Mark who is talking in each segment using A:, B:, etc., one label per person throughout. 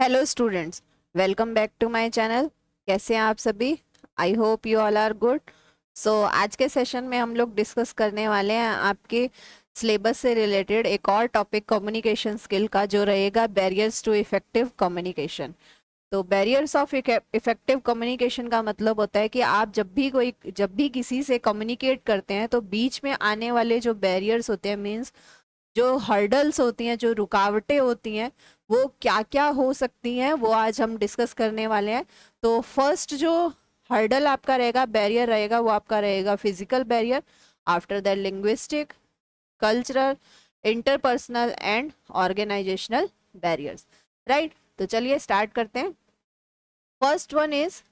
A: Hello students, welcome back to my channel. कैसे हैं आप सभी? I hope you all are good. So आज के सेशन में हम लोग डिस्कस करने वाले हैं आपके सिलेबस से रिलेटेड एक और टॉपिक कम्युनिकेशन स्किल का, जो रहेगा बैरियर्स टू इफेक्टिव कम्युनिकेशन। तो बैरियर्स ऑफ इफेक्टिव कम्युनिकेशन का मतलब होता है कि आप जब भी किसी से कम्युनिकेट करते हैं तो बीच में आने वाले जो बैरियर्स होते हैं, मीन्स जो हर्डल्स होती हैं, जो रुकावटें होती हैं, वो क्या क्या हो सकती हैं, वो आज हम डिस्कस करने वाले हैं। तो फर्स्ट जो हर्डल आपका रहेगा, बैरियर रहेगा, वो आपका रहेगा physical barrier. After that linguistic, cultural, interpersonal and organisational barriers. Right, तो चलिए स्टार्ट करते हैं। First one is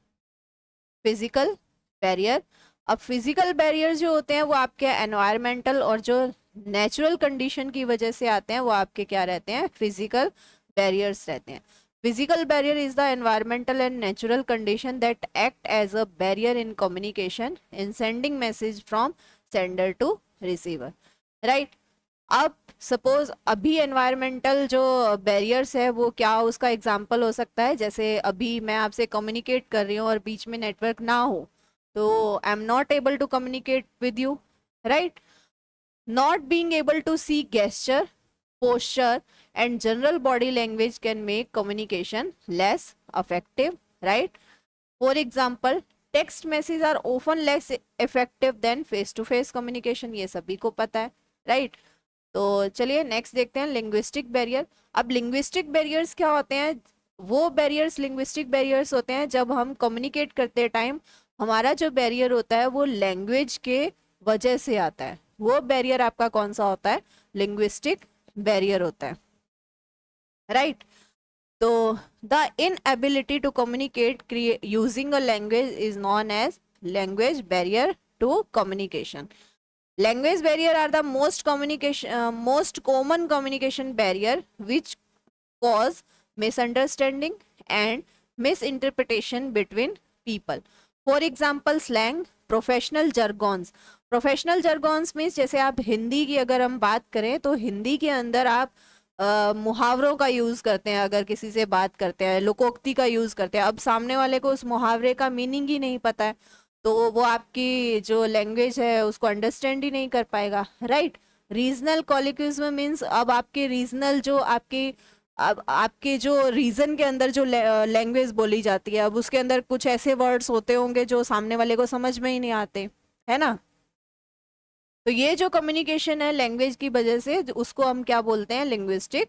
A: physical barrier. अब फिजिकल बैरियर जो होते हैं वो आपके एनवायरमेंटल और जो नेचुरल कंडीशन की वजह से आते हैं, वो आपके क्या रहते हैं? फिजिकल बैरियर्स रहते हैं। Physical barrier is the environmental and natural condition that act as a barrier in communication in sending message from sender to receiver. Right, अब सपोज अभी एनवायरमेंटल जो बैरियर्स है वो क्या, उसका एग्जांपल हो सकता है जैसे अभी मैं आपसे कम्युनिकेट कर रही हूँ और बीच में नेटवर्क ना हो, तो I am not able to communicate with you. Right, not being able to see gesture, posture and general body language can make communication less effective. Right, for example, text messages are often less effective than face to face communication, ये सभी को पता है। Right, तो चलिए next देखते हैं linguistic barrier. अब लिंग्विस्टिक बैरियर्स क्या होते हैं? वो बैरियर्स लिंग्विस्टिक बैरियर्स होते हैं जब हम कम्युनिकेट करते टाइम हमारा जो बैरियर होता है वो लैंग्वेज के वजह से आता है। वो बैरियर आपका कौन सा होता है? लिंग्विस्टिक बैरियर होता है। राइट, तो the inability to communicate using a language is known as language barrier to communication. Language barrier are the most common communication barrier which cause misunderstanding and misinterpretation between people. For example, slang, professional jargons. Professional jargons means जैसे आप हिंदी की अगर हम बात करें तो हिंदी के अंदर आप मुहावरों का यूज करते हैं। अगर किसी से बात करते हैं, लोकोक्ति का यूज करते हैं। अब सामने वाले को उस मुहावरे का मीनिंग ही नहीं पता है, तो वो आपकी जो लैंग्वेज है उसको अंडरस्टैंड ही नहीं कर पाएगा। राइट, रीजनल कॉलिक्विज्म मीन्स अब आपके रीजनल जो आपके जो रीजन के अंदर जो लैंग्वेज बोली जाती है, अब उसके अंदर कुछ ऐसे वर्ड्स होते होंगे जो सामने वाले को समझ में ही नहीं आते, है ना। तो ये जो कम्युनिकेशन है लैंग्वेज की वजह से, उसको हम क्या बोलते हैं? लिंग्विस्टिक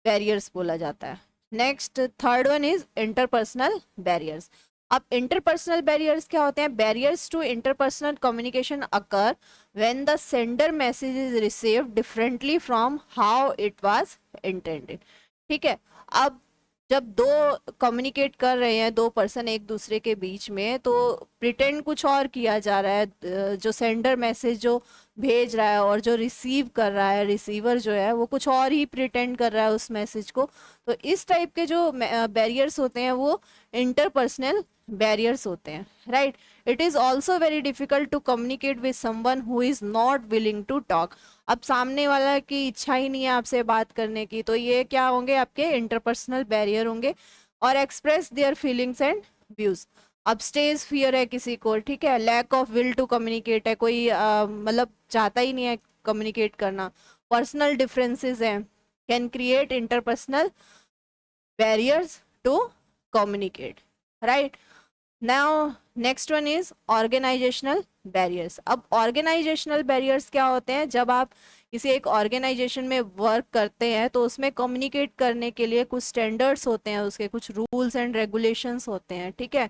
A: बैरियर्स बोला जाता है। Next third one is interpersonal barriers. अब इंटरपर्सनल बैरियर्स क्या होते हैं? Barriers to interpersonal communication occur when the sender message is received differently from how it was intended. ठीक है, अब जब दो कम्युनिकेट कर रहे हैं, दो पर्सन एक दूसरे के बीच में, तो प्रिटेंड कुछ और किया जा रहा है। जो सेंडर मैसेज जो भेज रहा है और जो रिसीव कर रहा है, रिसीवर जो है, वो कुछ और ही प्रिटेंड कर रहा है उस मैसेज को। तो इस टाइप के जो बैरियर्स होते हैं वो इंटरपर्सनल बैरियर्स होते हैं। Right, it is also very difficult to communicate with someone who is not willing to talk. अब सामने वाला की इच्छा ही नहीं है आपसे बात करने की, तो ये क्या होंगे? आपके इंटरपर्सनल बैरियर होंगे। और express their feelings and views. अब स्टेज फियर है किसी को, ठीक है, lack of will to communicate है, कोई मतलब चाहता ही नहीं है कम्युनिकेट करना। पर्सनल डिफरेंसेस हैं, can create interpersonal barriers to communicate. Right, now next one is organisational barriers. अब ऑर्गेनाइजेशनल बैरियर्स क्या होते हैं? जब आप किसी एक ऑर्गेनाइजेशन में वर्क करते हैं तो उसमें कम्युनिकेट करने के लिए कुछ स्टैंडर्ड्स होते हैं, उसके कुछ रूल्स एंड रेगुलेशंस होते हैं। ठीक है,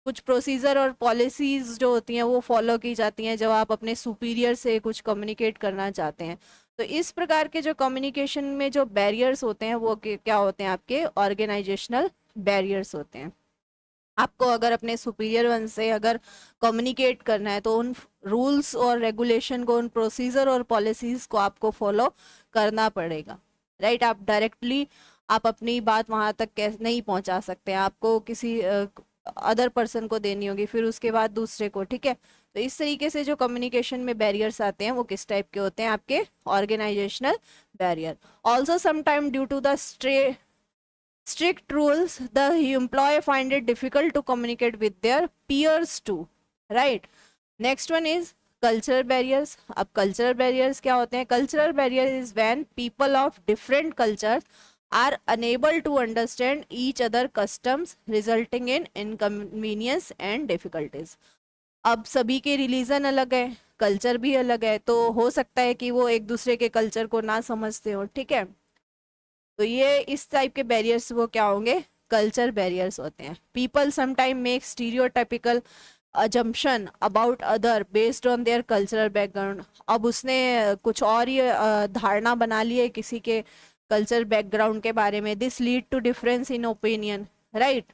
A: कुछ प्रोसीजर और पॉलिसीज जो होती हैं वो फॉलो की जाती हैं जब आप अपने सुपीरियर से कुछ कम्युनिकेट करना चाहते हैं। तो इस प्रकार के जो कम्युनिकेशन में जो बैरियर्स होते हैं वो क्या होते हैं? आपके ऑर्गेनाइजेशनल बैरियर्स होते हैं। आपको अगर अपने सुपीरियर वन से अगर कम्युनिकेट करना है तो उन रूल्स और रेगुलेशन को, उन प्रोसीजर और पॉलिसीज को आपको फॉलो करना पड़ेगा। राइट, आप डायरेक्टली आप अपनी बात वहां तक कैसे नहीं पहुंचा सकते हैं, आपको किसी अदर पर्सन को देनी होगी, फिर उसके बाद दूसरे को। ठीक है, तो इस तरीके से जो कम्युनिकेशन में बैरियर्स आते हैं वो किस टाइप के होते हैं? आपके organisational barrier. Also sometime due to the strict rules, the employee find it difficult to communicate with their peers too, right? Next one is cultural barriers. अब cultural barriers क्या होते हैं? Cultural barrier is when people of different cultures are unable to understand each other customs, resulting in inconvenience and difficulties. अब सभी के religion अलग है, culture भी अलग है, तो हो सकता है कि वो एक दूसरे के कल्चर को ना समझते हो, ठीक है? तो ये इस टाइप के बैरियर्स वो क्या होंगे? कल्चर बैरियर्स होते हैं. People sometime make stereotypical assumption about other based on their cultural background. अब उसने कुछ और ही धारणा बना ली है किसी के कल्चर बैकग्राउंड के बारे में. This lead to difference in opinion, right?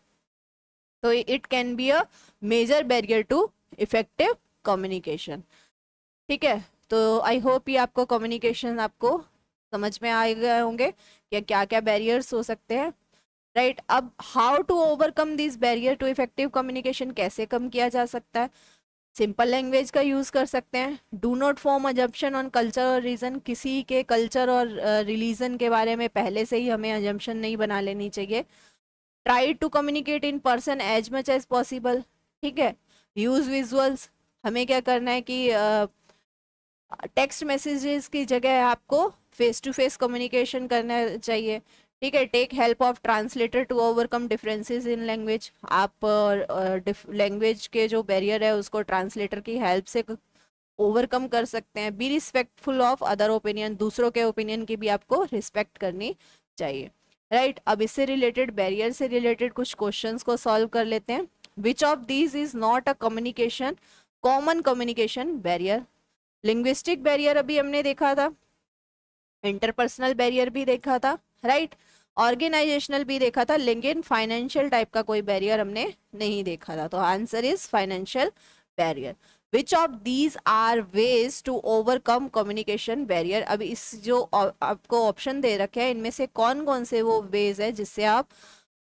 A: तो it can be a major barrier to effective communication. ठीक है, तो आई होप ये आपको कम्युनिकेशन आपको समझ में आ गए होंगे कि क्या क्या बैरियर्स हो सकते हैं, राइट? अब how to overcome this barrier to effective communication, कैसे कम किया जा सकता है? सिंपल लैंग्वेज का यूज कर सकते हैं. Do not form assumption on culture और रीजन. किसी के कल्चर और रिलीजन के बारे में पहले से ही हमें अजम्पशन नहीं बना लेनी चाहिए. Try to communicate in person as much as possible. ठीक है, यूज विजुअल्स. हमें क्या करना है कि टेक्स्ट मैसेजेस की जगह आपको फेस टू फेस कम्युनिकेशन करना चाहिए. ठीक है, take help of translator to overcome differences in language. आप लैंग्वेज के जो बैरियर है उसको ट्रांसलेटर की हेल्प से ओवरकम कर सकते हैं. Be respectful of other opinion. दूसरों के ओपिनियन की भी आपको रिस्पेक्ट करनी चाहिए, राइट? अब इससे रिलेटेड, बैरियर से रिलेटेड कुछ क्वेश्चंस को सॉल्व कर लेते हैं. विच of these is not a communication common communication barrier? Linguistic barrier अभी हमने देखा था, इंटरपर्सनल बैरियर भी देखा था, राइट? ऑर्गेनाइजेशनल भी देखा था, लेकिन फाइनेंशियल टाइप का कोई बैरियर हमने नहीं देखा था. तो answer is financial barrier. Which of these are ways to overcome communication barrier? अब इस जो आपको ऑप्शन दे रखे हैं इनमें से कौन कौन से वो वेज है जिससे आप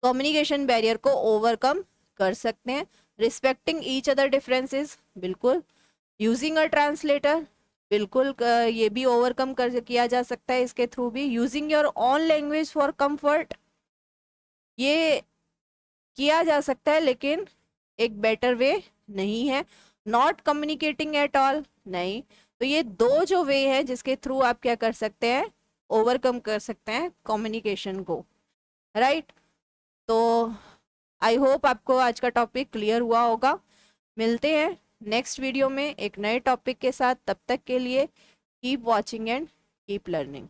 A: कम्युनिकेशन बैरियर को ओवरकम कर सकते हैं? रिस्पेक्टिंग ईच अदर डिफरेंसेस, बिल्कुल. यूजिंग अ ट्रांसलेटर, बिल्कुल ये भी ओवरकम कर किया जा सकता है इसके थ्रू भी. Using your own language for comfort, ये किया जा सकता है लेकिन एक बेटर वे नहीं है. नॉट कम्युनिकेटिंग एट ऑल, नहीं. तो ये दो जो वे है जिसके थ्रू आप क्या कर सकते हैं? ओवरकम कर सकते हैं कम्युनिकेशन को, राइट? तो आई होप आपको आज का टॉपिक क्लियर हुआ होगा. मिलते हैं नेक्स्ट वीडियो में एक नए टॉपिक के साथ. तब तक के लिए keep watching and keep learning.